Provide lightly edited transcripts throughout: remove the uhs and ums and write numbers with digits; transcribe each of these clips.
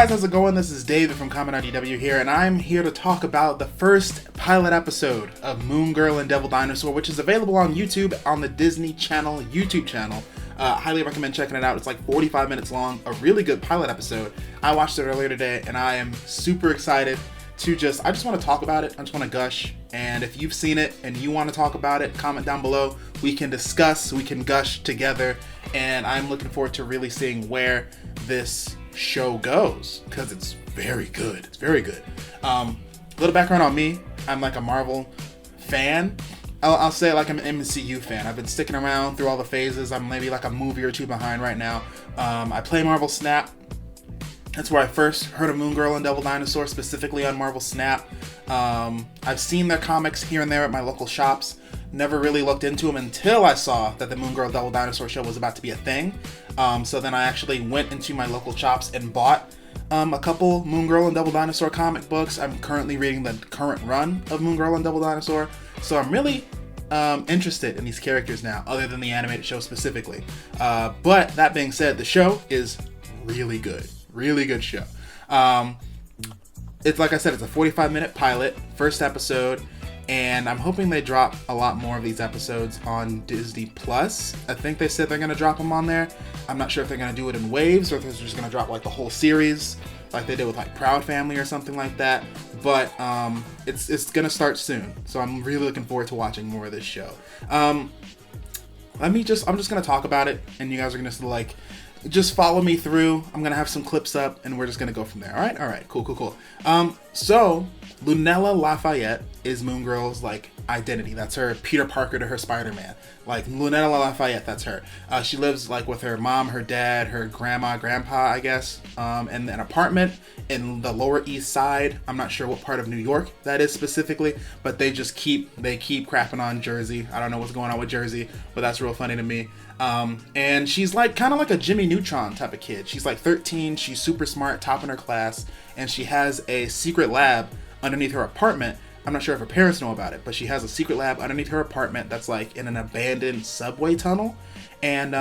guys, how's it going? This is David from ConMenRDW here, and I'm here to talk about the first pilot episode of Girl and Devil Dinosaur, which is available on YouTube on the Disney Channel YouTube channel. Highly recommend checking it out. It's like 45 minutes long, a really good pilot episode. I watched it earlier today, and I am super excited to I just want to talk about it. I just want to gush, and if you've seen it and you want to talk about it, comment down below. We can discuss, we can gush together, and I'm looking forward to really seeing where this show goes, because it's very good. It's very good. A little background on me. I'm like a Marvel fan. I'll say like I'm an MCU fan. I've been sticking around through all the phases. I'm maybe like a movie or two behind right now. I play Marvel Snap. That's where I first heard of Girl and Devil Dinosaur, specifically on Marvel Snap. I've seen their comics here and there at my local shops. Never really looked into them until I saw that the Girl and Devil Dinosaur show was about to be a thing. So then I actually went into my local shops and bought a couple Girl and Devil Dinosaur comic books. I'm currently reading the current run of Girl and Devil Dinosaur. So I'm really interested in these characters now, other than the animated show specifically. But that being said, the show is really good. Really good show. It's like I said, it's a 45-minute pilot, first episode, and I'm hoping they drop a lot more of these episodes on Disney Plus. I think they said they're going to drop them on there. I'm not sure if they're going to do it in waves or if they're just going to drop like the whole series like they did with like Proud Family or something like that. But it's going to start soon, so I'm really looking forward to watching more of this show. I'm just going to talk about it, and you guys are going to just follow me through. I'm going to have some clips up, and we're just going to go from there. All right. Cool. So Lunella Lafayette is Girl's identity. That's her Peter Parker to her Spider-Man. Lunella Lafayette, that's her. She lives with her mom, her dad, her grandma, grandpa, I guess, in an apartment in the Lower East Side. I'm not sure what part of New York that is specifically, but they keep crapping on Jersey. I don't know what's going on with Jersey, but that's real funny to me. And she's kind of like a Jimmy Neutron type of kid. She's 13, she's super smart, top in her class, and she has a secret lab underneath her apartment. I'm not sure if her parents know about it, but she has a secret lab underneath her apartment that's in an abandoned subway tunnel. And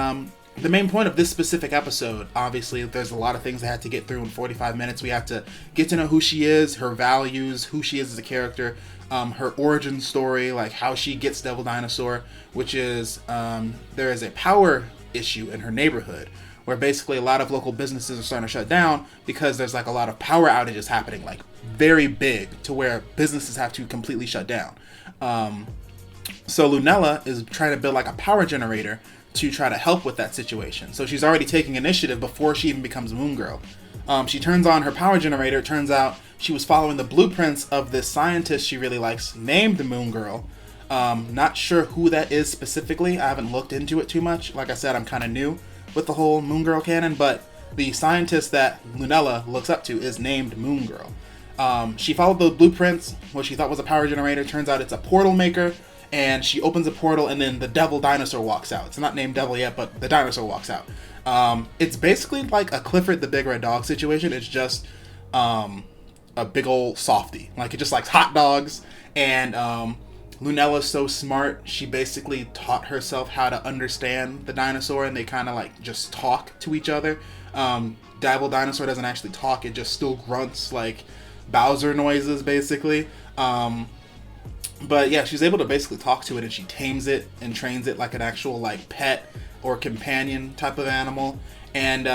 the main point of this specific episode, obviously, there's a lot of things I had to get through in 45 minutes. We have to get to know who she is, her values, who she is as a character, her origin story, how she gets Devil Dinosaur, which is there is a power issue in her neighborhood where basically a lot of local businesses are starting to shut down because there's a lot of power outages happening, very big, to where businesses have to completely shut down. So Lunella is trying to build a power generator to try to help with that situation. So she's already taking initiative before she even becomes Girl. She turns on her power generator. It turns out she was following the blueprints of this scientist she really likes named Girl. Not sure who that is specifically. I haven't looked into it too much. Like I said, I'm kind of new with the whole Girl canon, but the scientist that Lunella looks up to is named Girl. She followed the blueprints, what she thought was a power generator. Turns out it's a portal maker, and she opens a portal, and then the Devil Dinosaur walks out. It's not named Devil yet, but the dinosaur walks out. It's basically like a Clifford the Big Red Dog situation. It's just a big old softie. It just likes hot dogs, and Lunella's so smart, she basically taught herself how to understand the dinosaur, and they kind of just talk to each other. Devil Dinosaur doesn't actually talk, it just still grunts Bowser noises, basically. But yeah, she's able to basically talk to it, and she tames it and trains it like an actual pet or companion type of animal. And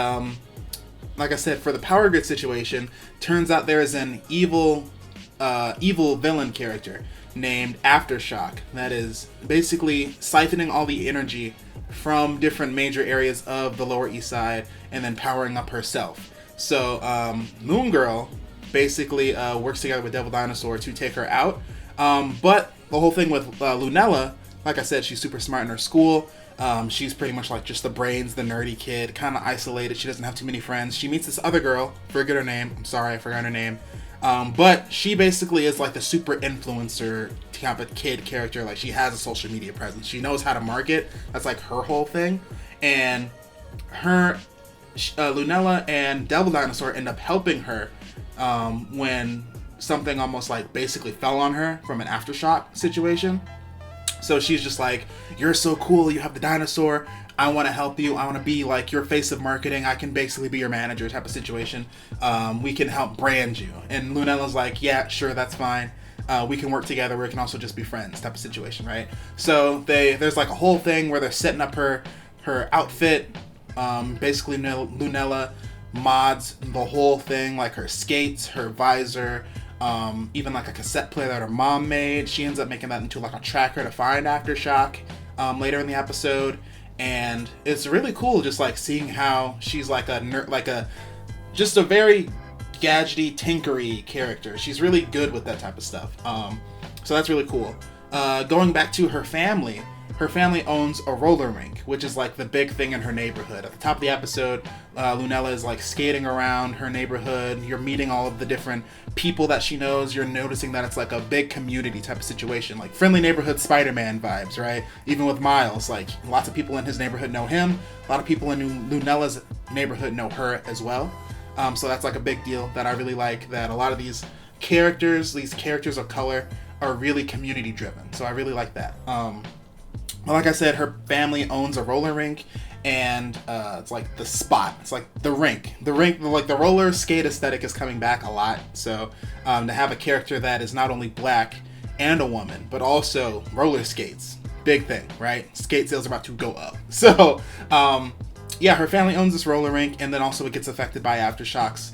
like I said, for the power grid situation, turns out there is an evil villain character named Aftershock that is basically siphoning all the energy from different major areas of the Lower East Side and then powering up herself. So Girl basically works together with Devil Dinosaur to take her out. But the whole thing with Lunella, like I said, she's super smart in her school. She's pretty much just the brains, the nerdy kid, kind of isolated. She doesn't have too many friends. She meets this other girl, forget her name. I'm sorry, I forgot her name. But she basically is the super influencer type of kid character. She has a social media presence. She knows how to market. That's her whole thing. And Lunella and Devil Dinosaur end up helping her when something almost basically fell on her from an aftershock situation. So she's just like, you're so cool, you have the dinosaur, I want to help you, I want to be like your face of marketing, I can basically be your manager type of situation. We can help brand you. And Lunella's like, yeah, sure, that's fine. We can work together, we can also just be friends type of situation, right? So there's like a whole thing where they're setting up her outfit. Basically Lunella mods the whole thing, like her skates, her visor, even like a cassette player that her mom made. She ends up making that into like a tracker to find Aftershock later in the episode. And it's really cool just like seeing how she's like just a very gadgety, tinkery character. She's really good with that type of stuff. So that's really cool. Going back to her family owns a roller rink, which is like the big thing in her neighborhood. At the top of the episode, Lunella is like skating around her neighborhood. You're meeting all of the different people that she knows. You're noticing that it's like a big community type of situation, like friendly neighborhood Spider-Man vibes, right? Even with Miles, like lots of people in his neighborhood know him. A lot of people in Lunella's neighborhood know her as well. So that's like a big deal that I really like, that a lot of these characters of color are really community driven. So I really like that. Like I said, her family owns a roller rink, and it's like the spot. It's like the rink, like the roller skate aesthetic is coming back a lot. So to have a character that is not only black and a woman, but also roller skates, big thing, right? Skate sales are about to go up. So yeah, her family owns this roller rink, and then also it gets affected by Aftershocks,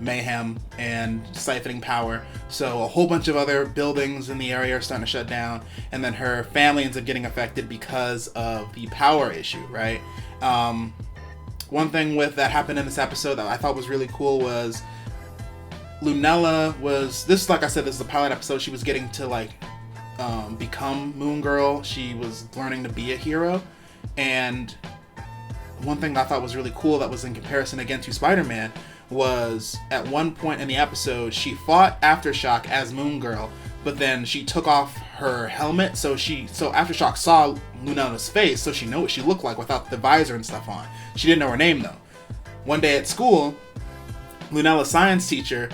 mayhem and siphoning power. So a whole bunch of other buildings in the area are starting to shut down, and then her family ends up getting affected because of the power issue, right? One thing that happened in this episode that I thought was really cool was Lunella like I said, this is a pilot episode. She was getting to like become Moon Girl. She was learning to be a hero, and one thing that I thought was really cool that was in comparison again to Spider-Man was at one point in the episode she fought Aftershock as Moon Girl, but then she took off her helmet, so Aftershock saw Lunella's face, so she knew what she looked like without the visor and stuff on. She didn't know her name though. One day at school, Lunella's science teacher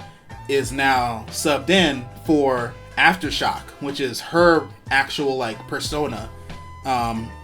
is now subbed in for Aftershock, which is her actual like persona.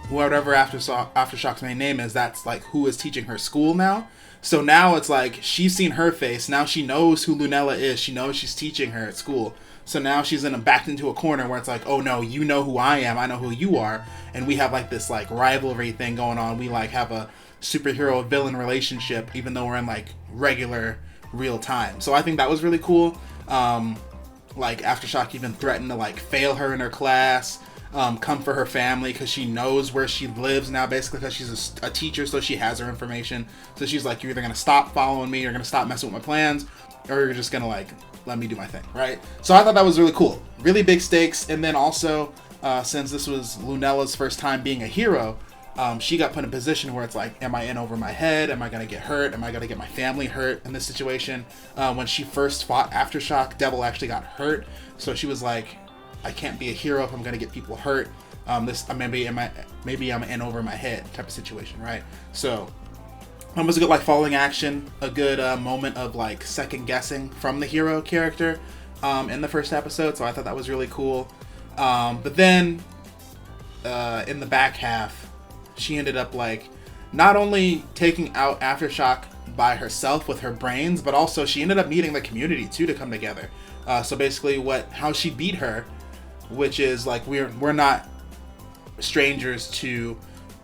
Whatever Aftershock's main name is, that's like who is teaching her school now. So now it's like she's seen her face. Now she knows who Lunella is. She knows she's teaching her at school. So now she's backed into a corner where it's like, oh no, you know who I am. I know who you are. And we have like this like rivalry thing going on. We like have a superhero villain relationship, even though we're in like regular real time. So I think that was really cool. Like Aftershock even threatened to like fail her in her class. Come for her family because she knows where she lives now, basically because she's a teacher, so she has her information. So she's like, you're either gonna stop following me, you're gonna stop messing with my plans, or you're just gonna like let me do my thing, right? So I thought that was really cool, really big stakes. And then also since this was Lunella's first time being a hero, she got put in a position where it's like, am I in over my head? Am I gonna get hurt? Am I gonna get my family hurt in this situation? When she first fought Aftershock, Devil actually got hurt, so she was like, I can't be a hero if I'm gonna get people hurt. Maybe I'm in over my head type of situation, right? So it was a good like falling action, a good moment of like second guessing from the hero character in the first episode. So I thought that was really cool. But then in the back half, she ended up like not only taking out Aftershock by herself with her brains, but also she ended up needing the community too to come together. So basically how she beat her, which is like we're not strangers to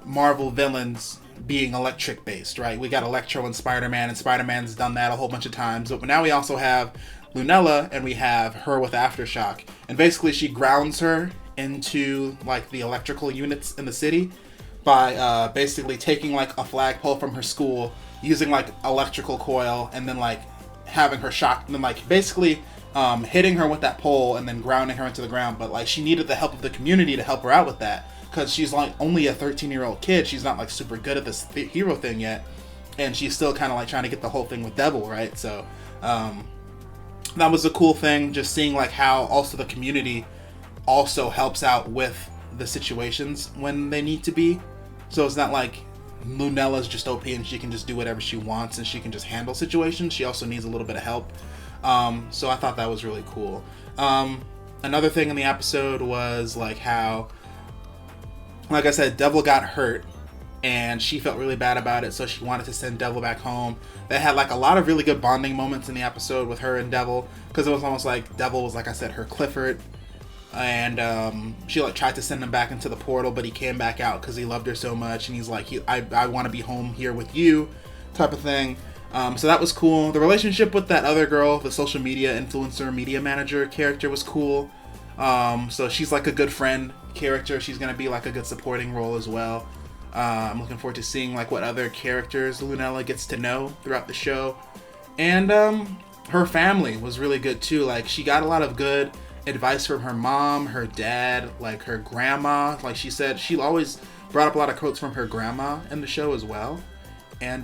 Marvel villains being electric based, right? We got Electro and Spider-Man, and Spider-Man's done that a whole bunch of times. But now we also have Lunella, and we have her with Aftershock. And basically she grounds her into like the electrical units in the city by basically taking like a flagpole from her school, using like electrical coil, and then like having her shocked, and then like basically hitting her with that pole and then grounding her into the ground. But like she needed the help of the community to help her out with that, because she's like only a 13-year-old kid. She's not like super good at this hero thing yet, and she's still kind of like trying to get the whole thing with Devil, right? So that was a cool thing, just seeing like how also the community also helps out with the situations when they need to be. So it's not like Lunella's just OP and she can just do whatever she wants and she can just handle situations. She also needs a little bit of help. So I thought that was really cool. Another thing in the episode was like how like I said, Devil got hurt, and she felt really bad about it, so she wanted to send Devil back home. They had like a lot of really good bonding moments in the episode with her and Devil, because it was almost like Devil was, like I said, her Clifford, and she like tried to send him back into the portal, but he came back out because he loved her so much, and he's like, I want to be home here with you, type of thing. So that was cool. The relationship with that other girl, the social media influencer, media manager character, was cool. So she's like a good friend character. She's gonna be like a good supporting role as well. I'm looking forward to seeing like what other characters Lunella gets to know throughout the show. And her family was really good too. Like, she got a lot of good advice from her mom, her dad, like her grandma. Like she said, she always brought up a lot of quotes from her grandma in the show as well. And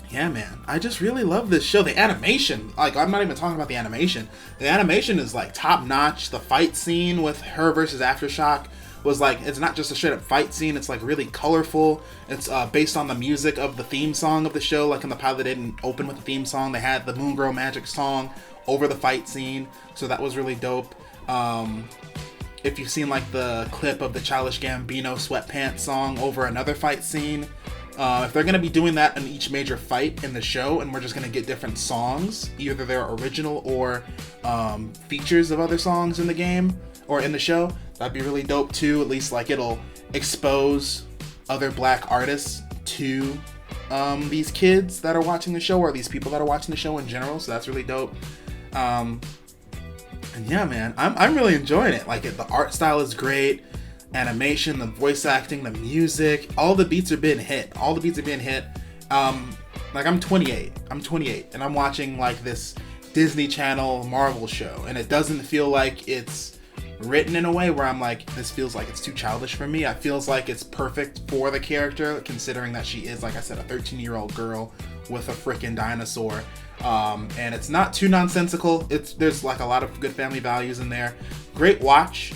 yeah, man, I just really love this show. The animation, like, I'm not even talking about the animation. The animation is like top notch. The fight scene with her versus Aftershock was like, it's not just a straight up fight scene, it's like really colorful. It's based on the music of the theme song of the show. Like in the pilot, they didn't open with the theme song, they had the Moon Girl Magic song over the fight scene, so that was really dope. If you've seen like the clip of the Childish Gambino Sweatpants song over another fight scene, if they're going to be doing that in each major fight in the show, and we're just going to get different songs, either they're original or features of other songs in the game or in the show, that'd be really dope too. At least like it'll expose other black artists to these kids that are watching the show, or these people that are watching the show in general, so that's really dope. And yeah, man, I'm really enjoying it. Like, the art style is great, animation, the voice acting, the music, all the beats are being hit. Like, I'm 28, and I'm watching like this Disney Channel Marvel show, and it doesn't feel like it's written in a way where I'm like, this feels like it's too childish for me. It feels like it's perfect for the character, considering that she is, like I said, a 13-year-old girl with a freaking dinosaur. And it's not too nonsensical. There's like a lot of good family values in there. Great watch.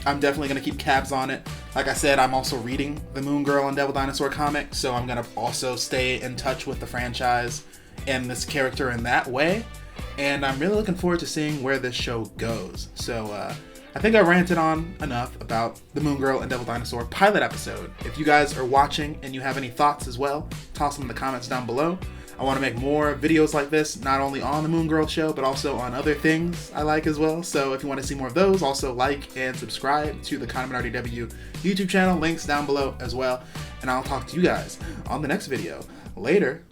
I'm definitely going to keep tabs on it. Like I said, I'm also reading the Moon Girl and Devil Dinosaur comic, so I'm going to also stay in touch with the franchise and this character in that way. And I'm really looking forward to seeing where this show goes. So I think I ranted on enough about the Moon Girl and Devil Dinosaur pilot episode. If you guys are watching and you have any thoughts as well, toss them in the comments down below. I want to make more videos like this, not only on the Moon Girl show, but also on other things I like as well. So if you want to see more of those, also like and subscribe to the ConMenRDW YouTube channel. Links down below as well. And I'll talk to you guys on the next video. Later.